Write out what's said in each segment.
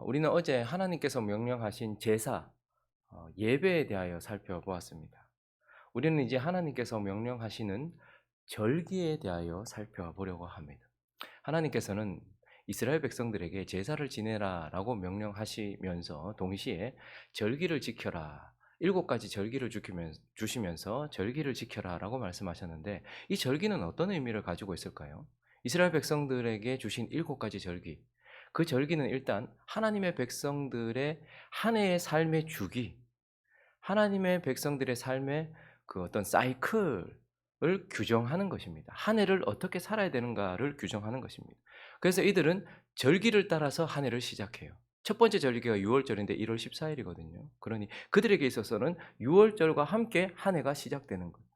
우리는 어제 하나님께서 명령하신 제사, 예배에 대하여 살펴보았습니다. 우리는 이제 하나님께서 명령하시는 절기에 대하여 살펴보려고 합니다. 하나님께서는 이스라엘 백성들에게 제사를 지내라라고 명령하시면서 동시에 절기를 지켜라. 7가지 절기를 주시면서 절기를 지켜라라고 말씀하셨는데, 이 절기는 어떤 의미를 가지고 있을까요? 이스라엘 백성들에게 주신 7가지 절기. 그 절기는 일단 하나님의 백성들의 한 해의 삶의 주기, 하나님의 백성들의 삶의 그 어떤 사이클을 규정하는 것입니다. 한 해를 어떻게 살아야 되는가를 규정하는 것입니다. 그래서 이들은 절기를 따라서 한 해를 시작해요. 첫 번째 절기가 유월절인데 1월 14일이거든요. 그러니 그들에게 있어서는 유월절과 함께 한 해가 시작되는 거예요.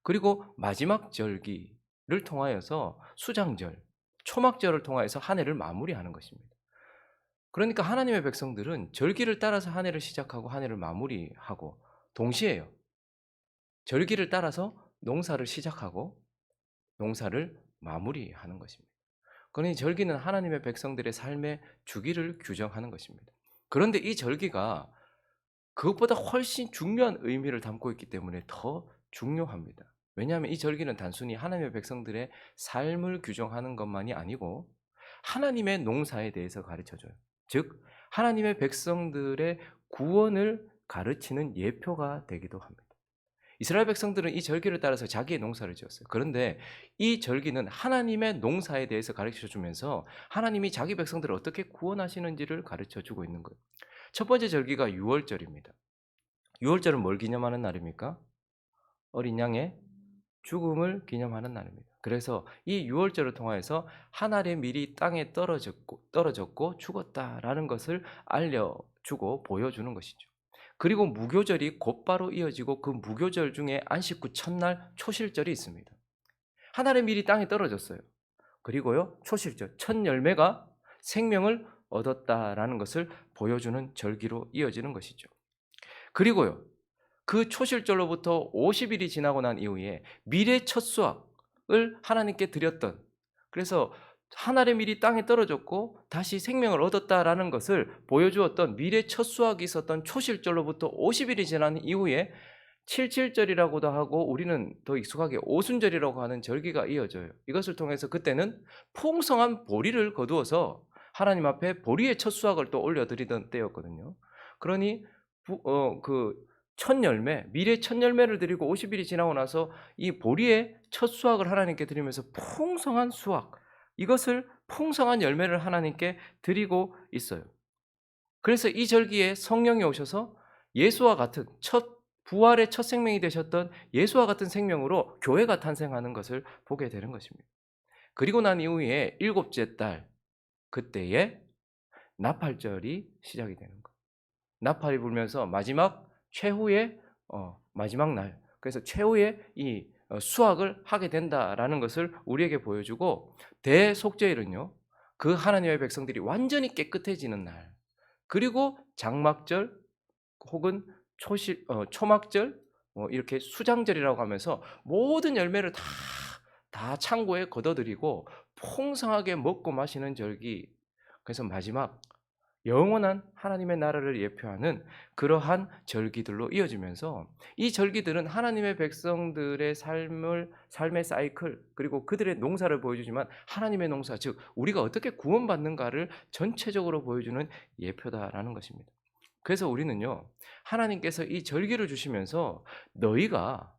그리고 마지막 절기를 통하여서 수장절, 초막절을 통하여서 한 해를 마무리하는 것입니다. 그러니까 하나님의 백성들은 절기를 따라서 한 해를 시작하고 한 해를 마무리하고, 동시에요. 절기를 따라서 농사를 시작하고 농사를 마무리하는 것입니다. 그러니 절기는 하나님의 백성들의 삶의 주기를 규정하는 것입니다. 그런데 이 절기가 그것보다 훨씬 중요한 의미를 담고 있기 때문에 더 중요합니다. 왜냐하면 이 절기는 단순히 하나님의 백성들의 삶을 규정하는 것만이 아니고 하나님의 농사에 대해서 가르쳐줘요. 즉 하나님의 백성들의 구원을 가르치는 예표가 되기도 합니다. 이스라엘 백성들은 이 절기를 따라서 자기의 농사를 지었어요. 그런데 이 절기는 하나님의 농사에 대해서 가르쳐 주면서 하나님이 자기 백성들을 어떻게 구원하시는지를 가르쳐 주고 있는 거예요. 첫 번째 절기가 유월절입니다. 유월절은 뭘 기념하는 날입니까? 어린 양의 죽음을 기념하는 날입니다. 그래서 이 유월절을 통하여서 한 알의 밀이 땅에 떨어졌고 죽었다라는 것을 알려주고 보여주는 것이죠. 그리고 무교절이 곧바로 이어지고, 그 무교절 중에 안식 후 첫날 초실절이 있습니다. 한 알의 밀이 땅에 떨어졌어요. 그리고요, 초실절, 첫 열매가 생명을 얻었다라는 것을 보여주는 절기로 이어지는 것이죠. 그리고요, 그 초실절로부터 50일이 지나고 난 이후에 밀의 첫 수확을 하나님께 드렸던, 그래서 한 알의 밀이 땅에 떨어졌고 다시 생명을 얻었다라는 것을 보여주었던 밀의 첫 수확이 있었던 초실절로부터 50일이 지난 이후에 칠칠절이라고도 하고, 우리는 더 익숙하게 오순절이라고 하는 절기가 이어져요. 이것을 통해서 그때는 풍성한 보리를 거두어서 하나님 앞에 보리의 첫 수확을 또 올려드리던 때였거든요. 그러니 첫 열매, 밀의 첫 열매를 드리고 50일이 지나고 나서 이 보리의 첫 수확을 하나님께 드리면서 풍성한 수확, 이것을 풍성한 열매를 하나님께 드리고 있어요. 그래서 이 절기에 성령이 오셔서 예수와 같은 부활의 첫 생명이 되셨던 예수와 같은 생명으로 교회가 탄생하는 것을 보게 되는 것입니다. 그리고 난 이후에 7째 달, 그때에 나팔절이 시작이 되는 거예요. 나팔이 불면서 마지막 최후의 마지막 날, 그래서 최후의 이 수확을 하게 된다라는 것을 우리에게 보여주고, 대속죄일은요, 그 하나님의 백성들이 완전히 깨끗해지는 날, 그리고 장막절 혹은 초막절, 이렇게 수장절이라고 하면서 모든 열매를 다 창고에 걷어들이고 풍성하게 먹고 마시는 절기, 그래서 마지막 영원한 하나님의 나라를 예표하는 그러한 절기들로 이어지면서, 이 절기들은 하나님의 백성들의 삶의 사이클, 그리고 그들의 농사를 보여주지만 하나님의 농사, 즉 우리가 어떻게 구원받는가를 전체적으로 보여주는 예표다라는 것입니다. 그래서 우리는요, 하나님께서 이 절기를 주시면서 너희가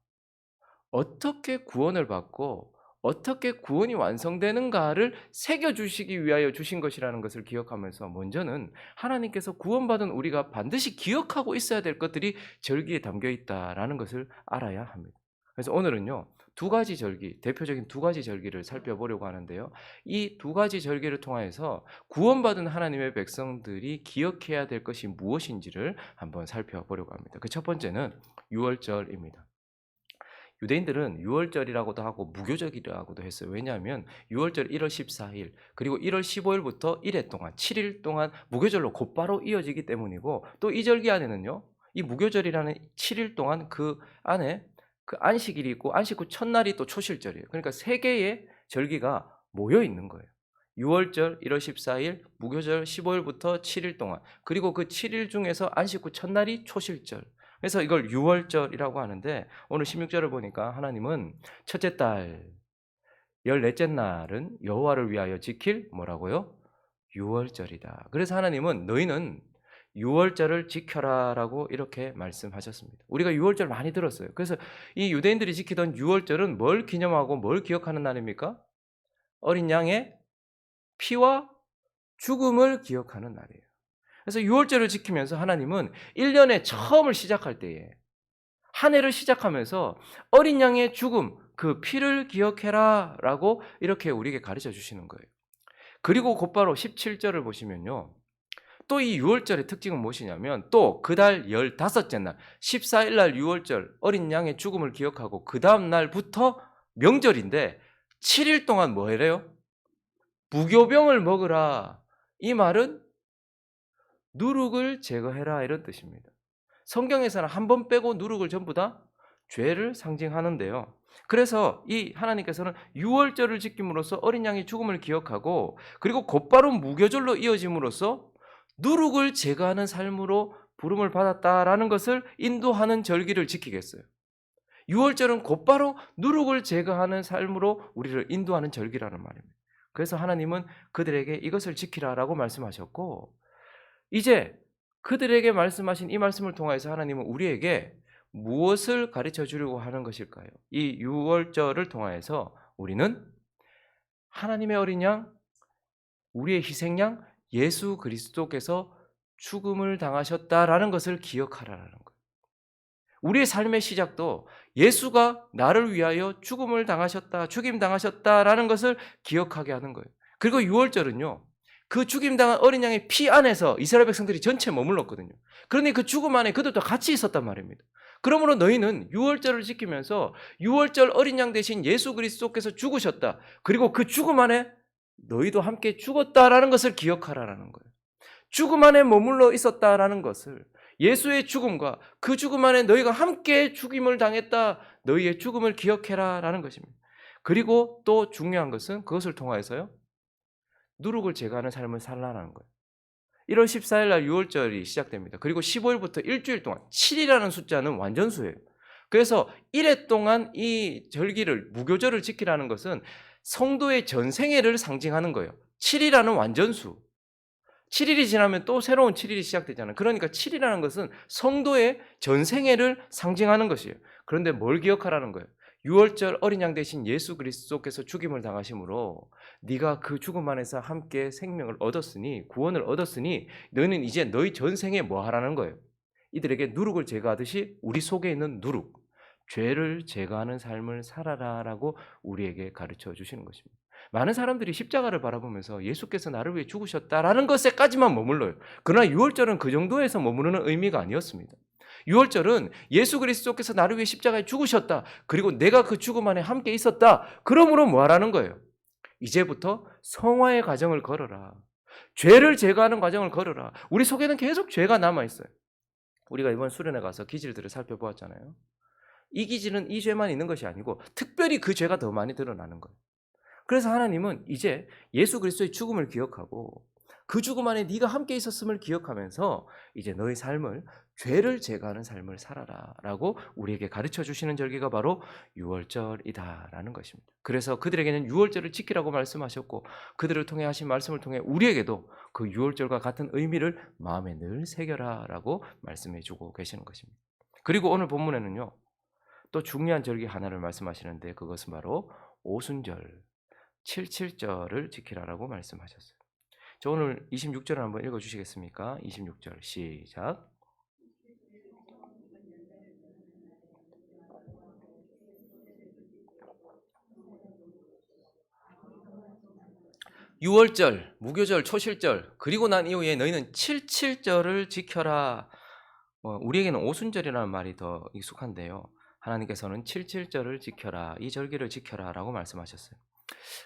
어떻게 구원을 받고 어떻게 구원이 완성되는가를 새겨주시기 위하여 주신 것이라는 것을 기억하면서, 먼저는 하나님께서 구원받은 우리가 반드시 기억하고 있어야 될 것들이 절기에 담겨 있다라는 것을 알아야 합니다. 그래서 오늘은요, 2가지 절기, 대표적인 2가지 절기를 살펴보려고 하는데요, 이 2가지 절기를 통하여서 구원받은 하나님의 백성들이 기억해야 될 것이 무엇인지를 한번 살펴보려고 합니다. 그 첫 번째는 유월절입니다. 유대인들은 유월절이라고도 하고 무교절이라고도 했어요. 왜냐하면 유월절 1월 14일, 그리고 1월 15일부터 1회 동안, 7일 동안 무교절로 곧바로 이어지기 때문이고, 또 이 절기 안에는요, 이 무교절이라는 7일 동안 그 안에 그 안식일이 있고, 안식 후 첫날이 또 초실절이에요. 그러니까 3개의 절기가 모여 있는 거예요. 유월절 1월 14일, 무교절 15일부터 7일 동안, 그리고 그 7일 중에서 안식 후 첫날이 초실절. 그래서 이걸 유월절이라고 하는데, 오늘 16절을 보니까 하나님은 첫째 달 14째 날은 여호와를 위하여 지킬 뭐라고요? 유월절이다. 그래서 하나님은 너희는 유월절을 지켜라라고 이렇게 말씀하셨습니다. 우리가 유월절 많이 들었어요. 그래서 이 유대인들이 지키던 유월절은 뭘 기념하고 뭘 기억하는 날입니까? 어린 양의 피와 죽음을 기억하는 날이에요. 그래서 유월절을 지키면서 하나님은 1년의 처음을 시작할 때에, 한 해를 시작하면서 어린 양의 죽음, 그 피를 기억해라 라고 이렇게 우리에게 가르쳐 주시는 거예요. 그리고 곧바로 17절을 보시면요, 또 이 유월절의 특징은 무엇이냐면, 또 그 달 15째 날 14일 날 유월절 어린 양의 죽음을 기억하고 그 다음 날부터 명절인데 7일 동안 뭐 해래요? 무교병을 먹으라. 이 말은 누룩을 제거해라 이런 뜻입니다. 성경에서는 한 번 빼고 누룩을 전부 다 죄를 상징하는데요. 그래서 이 하나님께서는 유월절을 지킴으로써 어린 양의 죽음을 기억하고, 그리고 곧바로 무교절로 이어짐으로써 누룩을 제거하는 삶으로 부름을 받았다라는 것을 인도하는 절기를 지키겠어요. 유월절은 곧바로 누룩을 제거하는 삶으로 우리를 인도하는 절기라는 말입니다. 그래서 하나님은 그들에게 이것을 지키라라고 말씀하셨고, 이제 그들에게 말씀하신 이 말씀을 통해서 하나님은 우리에게 무엇을 가르쳐 주려고 하는 것일까요? 이 유월절을 통해서 우리는 하나님의 어린 양, 우리의 희생양 예수 그리스도께서 죽음을 당하셨다라는 것을 기억하라는 거예요. 우리의 삶의 시작도 예수가 나를 위하여 죽음을 당하셨다, 죽임 당하셨다라는 것을 기억하게 하는 거예요. 그리고 유월절은요, 그 죽임당한 어린 양의 피 안에서 이스라엘 백성들이 전체 머물렀거든요. 그러니 그 죽음 안에 그들도 같이 있었단 말입니다. 그러므로 너희는 유월절을 지키면서 유월절 어린 양 대신 예수 그리스도께서 죽으셨다, 그리고 그 죽음 안에 너희도 함께 죽었다라는 것을 기억하라는 거예요. 죽음 안에 머물러 있었다라는 것을, 예수의 죽음과 그 죽음 안에 너희가 함께 죽임을 당했다, 너희의 죽음을 기억해라 라는 것입니다. 그리고 또 중요한 것은 그것을 통하여서요, 누룩을 제거하는 삶을 살라는 거예요. 1월 14일 날 유월절이 시작됩니다. 그리고 15일부터 일주일 동안, 7이라는 숫자는 완전수예요. 그래서 1회 동안 이 절기를, 무교절을 지키라는 것은 성도의 전생애를 상징하는 거예요. 7이라는 완전수. 7일이 지나면 또 새로운 7일이 시작되잖아요. 그러니까 7이라는 것은 성도의 전생애를 상징하는 것이에요. 그런데 뭘 기억하라는 거예요? 유월절 어린 양 대신 예수 그리스도께서 죽임을 당하심으로 네가 그 죽음 안에서 함께 생명을 얻었으니, 구원을 얻었으니 너는 이제 너희 전생에 뭐 하라는 거예요? 이들에게 누룩을 제거하듯이 우리 속에 있는 누룩, 죄를 제거하는 삶을 살아라라고 우리에게 가르쳐 주시는 것입니다. 많은 사람들이 십자가를 바라보면서 예수께서 나를 위해 죽으셨다라는 것에까지만 머물러요. 그러나 유월절은 그 정도에서 머무르는 의미가 아니었습니다. 유월절은 예수 그리스도께서 나를 위해 십자가에 죽으셨다, 그리고 내가 그 죽음 안에 함께 있었다, 그러므로 뭐 하라는 거예요? 이제부터 성화의 과정을 걸어라. 죄를 제거하는 과정을 걸어라. 우리 속에는 계속 죄가 남아있어요. 우리가 이번 수련회 가서 기질들을 살펴보았잖아요. 이 기질은 이 죄만 있는 것이 아니고 특별히 그 죄가 더 많이 드러나는 거예요. 그래서 하나님은 이제 예수 그리스도의 죽음을 기억하고 그 죽음 안에 네가 함께 있었음을 기억하면서 이제 너의 삶을, 죄를 제거하는 삶을 살아라 라고 우리에게 가르쳐 주시는 절기가 바로 유월절이다라는 것입니다. 그래서 그들에게는 유월절을 지키라고 말씀하셨고, 그들을 통해 하신 말씀을 통해 우리에게도 그 유월절과 같은 의미를 마음에 늘 새겨라 라고 말씀해 주고 계시는 것입니다. 그리고 오늘 본문에는요, 또 중요한 절기 하나를 말씀하시는데, 그것은 바로 오순절, 77절을 지키라라고 말씀하셨어요. 저 오늘 26절을 한번 읽어주시겠습니까? 26절 시작. 유월절, 무교절, 초실절, 그리고 난 이후에 너희는 77절을 지켜라. 우리에게는 오순절이라는 말이 더 익숙한데요, 하나님께서는 77절을 지켜라, 이 절기를 지켜라 라고 말씀하셨어요.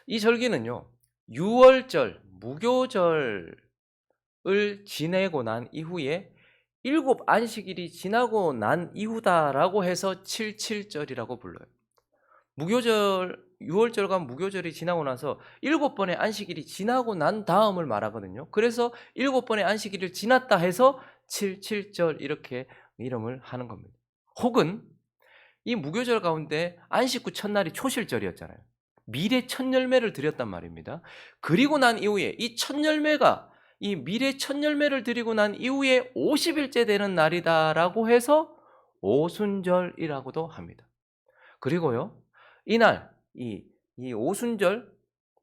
이 절기는요, 유월절, 무교절을 지내고 난 이후에 7안식일이 지나고 난 이후다라고 해서 77절이라고 불러요. 무교절 유월절과 무교절이 지나고 나서 7번의 안식일이 지나고 난 다음을 말하거든요. 그래서 7번의 안식일을 지났다 해서 7.7절 이렇게 이름을 하는 겁니다. 혹은 이 무교절 가운데 안식 후 첫날이 초실절이었잖아요. 미래 첫 열매를 드렸단 말입니다. 그리고 난 이후에 이 첫 열매가 이 미래 첫 열매를 드리고 난 이후에 50일째 되는 날이다라고 해서 오순절이라고도 합니다. 그리고요, 이날 이 오순절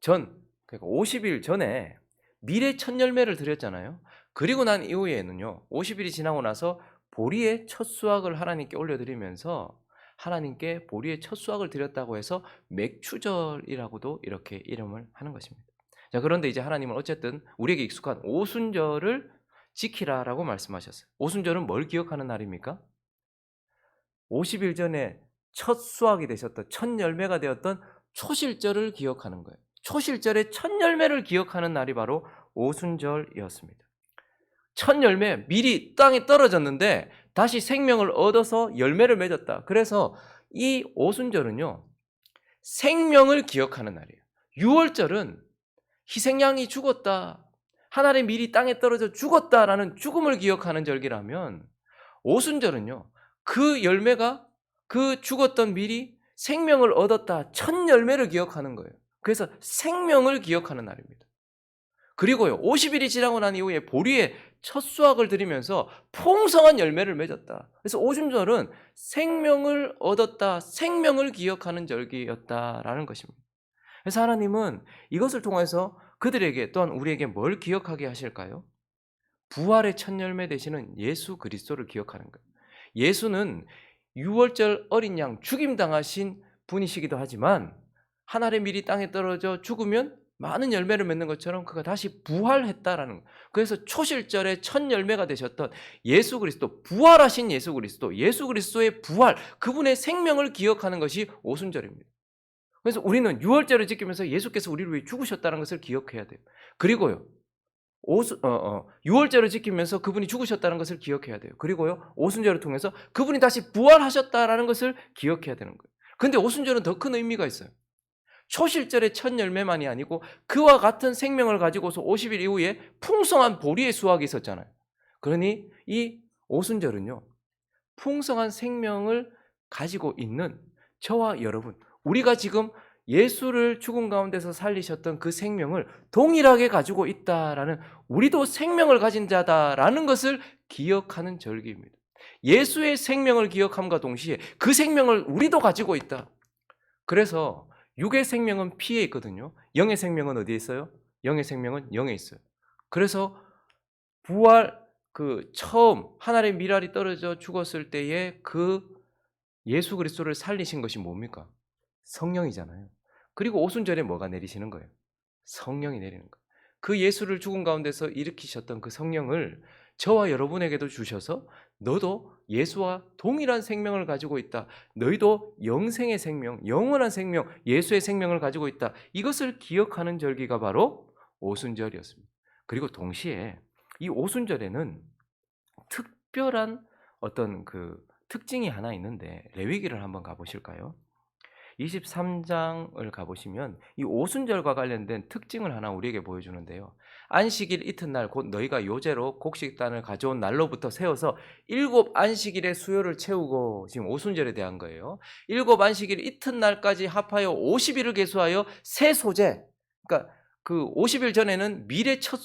전, 그러니까 50일 전에 미래 첫 열매를 드렸잖아요. 그리고 난 이후에는요, 50일이 지나고 나서 보리의 첫 수확을 하나님께 올려드리면서 하나님께 보리의 첫 수확을 드렸다고 해서 맥추절이라고도 이렇게 이름을 하는 것입니다. 자, 그런데 이제 하나님은 어쨌든 우리에게 익숙한 오순절을 지키라라고 말씀하셨어요. 오순절은 뭘 기억하는 날입니까? 50일 전에 첫 수확이 되셨던, 첫 열매가 되었던 초실절을 기억하는 거예요. 초실절의 첫 열매를 기억하는 날이 바로 오순절이었습니다. 첫 열매, 미리 땅에 떨어졌는데 다시 생명을 얻어서 열매를 맺었다. 그래서 이 오순절은요, 생명을 기억하는 날이에요. 유월절은 희생양이 죽었다, 한 알이 미리 땅에 떨어져 죽었다라는 죽음을 기억하는 절기라면, 오순절은요, 그 열매가, 그 죽었던 밀이 생명을 얻었다, 첫 열매를 기억하는 거예요. 그래서 생명을 기억하는 날입니다. 그리고요, 50일이 지나고 난 이후에 보리의 첫 수확을 드리면서 풍성한 열매를 맺었다. 그래서 오순절은 생명을 얻었다, 생명을 기억하는 절기였다라는 것입니다. 그래서 하나님은 이것을 통해서 그들에게, 또한 우리에게 뭘 기억하게 하실까요? 부활의 첫 열매 되시는 예수 그리스도를 기억하는 거예요. 예수는 유월절 어린 양 죽임당하신 분이시기도 하지만, 한 알의 밀이 땅에 떨어져 죽으면 많은 열매를 맺는 것처럼 그가 다시 부활했다라는 거예요. 그래서 초실절의 첫 열매가 되셨던 예수 그리스도, 부활하신 예수 그리스도, 예수 그리스도의 부활, 그분의 생명을 기억하는 것이 오순절입니다. 그래서 우리는 유월절을 지키면서 예수께서 우리를 위해 죽으셨다는 것을 기억해야 돼요. 그리고요, 유월절을 지키면서 그분이 죽으셨다는 것을 기억해야 돼요. 그리고요, 오순절을 통해서 그분이 다시 부활하셨다라는 것을 기억해야 되는 거예요. 그런데 오순절은 더 큰 의미가 있어요. 초실절의 첫 열매만이 아니고 그와 같은 생명을 가지고서 50일 이후에 풍성한 보리의 수확이 있었잖아요. 그러니 이 오순절은요, 풍성한 생명을 가지고 있는 저와 여러분, 우리가 지금 예수를 죽음 가운데서 살리셨던 그 생명을 동일하게 가지고 있다라는, 우리도 생명을 가진 자다라는 것을 기억하는 절기입니다. 예수의 생명을 기억함과 동시에 그 생명을 우리도 가지고 있다. 그래서 육의 생명은 피에 있거든요. 영의 생명은 어디에 있어요? 영의 생명은 영에 있어요. 그래서 부활, 그 처음 한 알의 밀알이 떨어져 죽었을 때에 그 예수 그리스도를 살리신 것이 뭡니까? 성령이잖아요. 그리고 오순절에 뭐가 내리시는 거예요? 성령이 내리는 거예요. 그 예수를 죽음 가운데서 일으키셨던 그 성령을 저와 여러분에게도 주셔서 너도 예수와 동일한 생명을 가지고 있다, 너희도 영생의 생명, 영원한 생명, 예수의 생명을 가지고 있다, 이것을 기억하는 절기가 바로 오순절이었습니다. 그리고 동시에 이 오순절에는 특별한 어떤 그 특징이 하나 있는데, 레위기를 한번 가보실까요? 23장을 가보시면 이 오순절과 관련된 특징을 하나 우리에게 보여주는데요. 안식일 이튿날 곧 너희가 요제로 곡식단을 가져온 날로부터 세워서 7안식일의 수요를 채우고, 지금 오순절에 대한 거예요. 7안식일 이튿날까지 합하여 50일을 계수하여 새 소재, 그러니까 그 50일 전에는 밀의 첫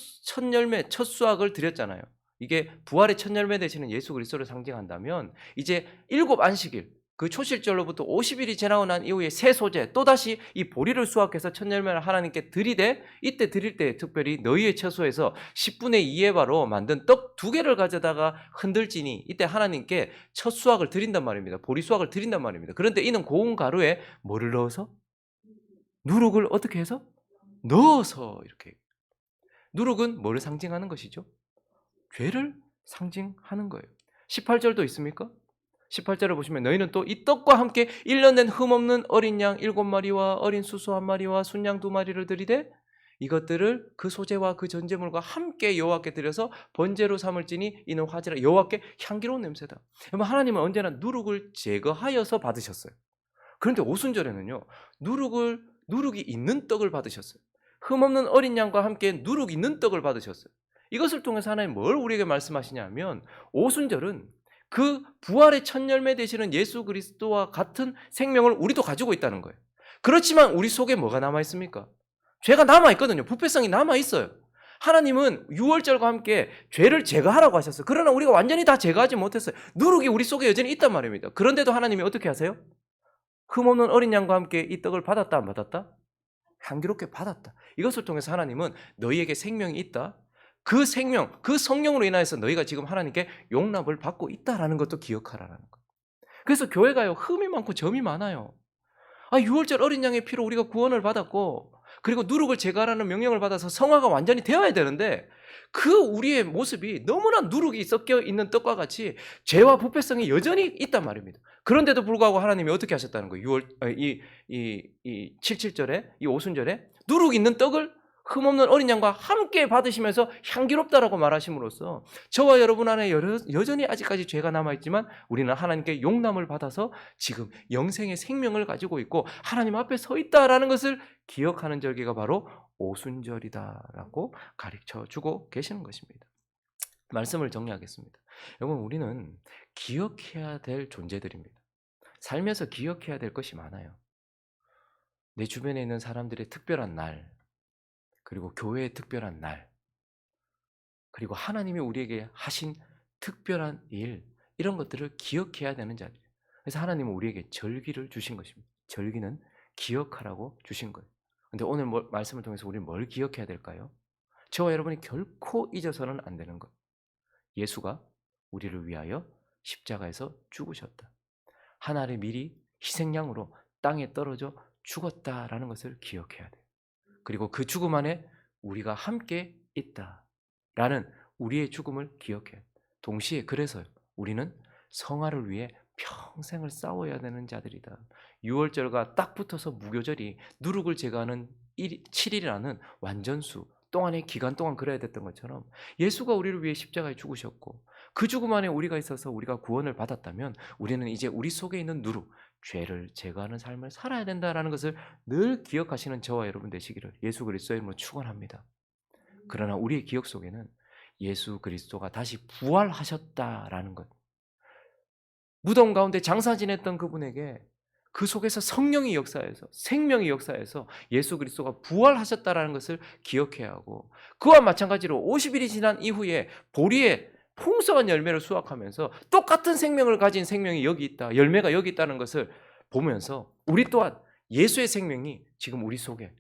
열매, 첫 수확을 드렸잖아요. 이게 부활의 첫 열매 되시는 예수 그리스도를 상징한다면, 이제 7안식일, 그 초실절로부터 50일이 지나고 난 이후에 새 소재, 또다시 이 보리를 수확해서 첫 열매를 하나님께 드리되, 이때 드릴 때 특별히 너희의 처소에서 10분의 2의 바로 만든 떡 2개를 가져다가 흔들지니, 이때 하나님께 첫 수확을 드린단 말입니다. 보리 수확을 드린단 말입니다. 그런데 이는 고운 가루에 뭐를 넣어서? 누룩을 어떻게 해서? 넣어서. 이렇게. 누룩은 뭐를 상징하는 것이죠? 죄를 상징하는 거예요. 18절도 있습니까? 18절을 보시면 너희는 또 이 떡과 함께 1년 된 흠없는 어린 양 7마리와 어린 수소 1마리와 순양 2마리를 드리되 이것들을 그 소재와 그 전제물과 함께 여호와께 드려서 번제로 삼을지니 이는 화제라, 여호와께 향기로운 냄새다. 하나님은 언제나 누룩을 제거하여서 받으셨어요. 그런데 오순절에는요. 누룩이 있는 떡을 받으셨어요. 흠없는 어린 양과 함께 누룩 있는 떡을 받으셨어요. 이것을 통해서 하나님 뭘 우리에게 말씀하시냐면 오순절은 그 부활의 첫 열매 되시는 예수 그리스도와 같은 생명을 우리도 가지고 있다는 거예요. 그렇지만 우리 속에 뭐가 남아 있습니까? 죄가 남아 있거든요. 부패성이 남아 있어요. 하나님은 유월절과 함께 죄를 제거하라고 하셨어요. 그러나 우리가 완전히 다 제거하지 못했어요. 누룩이 우리 속에 여전히 있단 말입니다. 그런데도 하나님이 어떻게 하세요? 흠없는 어린 양과 함께 이 떡을 받았다 안 받았다? 향기롭게 받았다. 이것을 통해서 하나님은 너희에게 생명이 있다. 그 생명, 그 성령으로 인하여서 너희가 지금 하나님께 용납을 받고 있다라는 것도 기억하라는 거예요. 그래서 교회가요, 흠이 많고 점이 많아요. 유월절 어린 양의 피로 우리가 구원을 받았고, 그리고 누룩을 제거하라는 명령을 받아서 성화가 완전히 되어야 되는데, 그 우리의 모습이 너무나 누룩이 섞여 있는 떡과 같이 죄와 부패성이 여전히 있단 말입니다. 그런데도 불구하고 하나님이 어떻게 하셨다는 거예요? 77절에, 이 오순절에 누룩 있는 떡을 흠없는 어린 양과 함께 받으시면서 향기롭다라고 말하심으로써 저와 여러분 안에 여전히 아직까지 죄가 남아있지만 우리는 하나님께 용남을 받아서 지금 영생의 생명을 가지고 있고 하나님 앞에 서 있다라는 것을 기억하는 절기가 바로 오순절이다라고 가르쳐주고 계시는 것입니다. 말씀을 정리하겠습니다. 여러분, 우리는 기억해야 될 존재들입니다. 살면서 기억해야 될 것이 많아요. 내 주변에 있는 사람들의 특별한 날, 그리고 교회의 특별한 날, 그리고 하나님이 우리에게 하신 특별한 일, 이런 것들을 기억해야 되는 자리예요. 그래서 하나님은 우리에게 절기를 주신 것입니다. 절기는 기억하라고 주신 거예요. 근데 오늘 말씀을 통해서 우리는 뭘 기억해야 될까요? 저와 여러분이 결코 잊어서는 안 되는 것. 예수가 우리를 위하여 십자가에서 죽으셨다. 하나님의 미리 희생양으로 땅에 떨어져 죽었다라는 것을 기억해야 돼요. 그리고 그 죽음 안에 우리가 함께 있다라는 우리의 죽음을 기억해요. 동시에 그래서요. 우리는 성화를 위해 평생을 싸워야 되는 자들이다. 유월절과 딱 붙어서 무교절이 누룩을 제거하는 7일이라는 완전수 동안의 기간 동안 그래야 됐던 것처럼 예수가 우리를 위해 십자가에 죽으셨고 그 죽음 안에 우리가 있어서 우리가 구원을 받았다면 우리는 이제 우리 속에 있는 누룩, 죄를 제거하는 삶을 살아야 된다는 것을 늘 기억하시는 저와 여러분 되시기를 예수 그리스도의 이름으로 축원합니다. 그러나 우리의 기억 속에는 예수 그리스도가 다시 부활하셨다라는 것, 무덤 가운데 장사 지냈던 그분에게 그 속에서 성령이 역사해서 생명이 역사해서 예수 그리스도가 부활하셨다라는 것을 기억해야 하고, 그와 마찬가지로 50일이 지난 이후에 보리에 풍성한 열매를 수확하면서 똑같은 생명을 가진 생명이 여기 있다, 열매가 여기 있다는 것을 보면서 우리 또한 예수의 생명이 지금 우리 속에,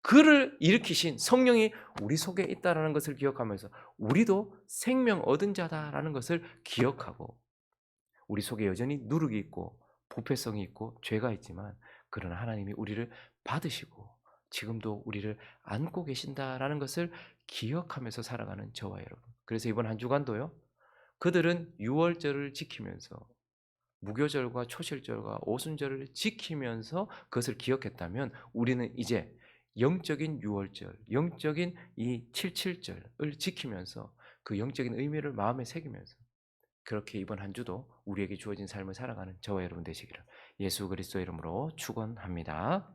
그를 일으키신 성령이 우리 속에 있다는 것을 기억하면서 우리도 생명 얻은 자다라는 것을 기억하고, 우리 속에 여전히 누룩이 있고 부패성이 있고 죄가 있지만 그러나 하나님이 우리를 받으시고 지금도 우리를 안고 계신다라는 것을 기억하면서 살아가는 저와 여러분. 그래서 이번 한 주간도요, 그들은 유월절을 지키면서 무교절과 초실절과 오순절을 지키면서 그것을 기억했다면 우리는 이제 영적인 유월절, 영적인 이 77절을 지키면서 그 영적인 의미를 마음에 새기면서 그렇게 이번 한 주도 우리에게 주어진 삶을 살아가는 저와 여러분 되시기를 예수 그리스도의 이름으로 축원합니다.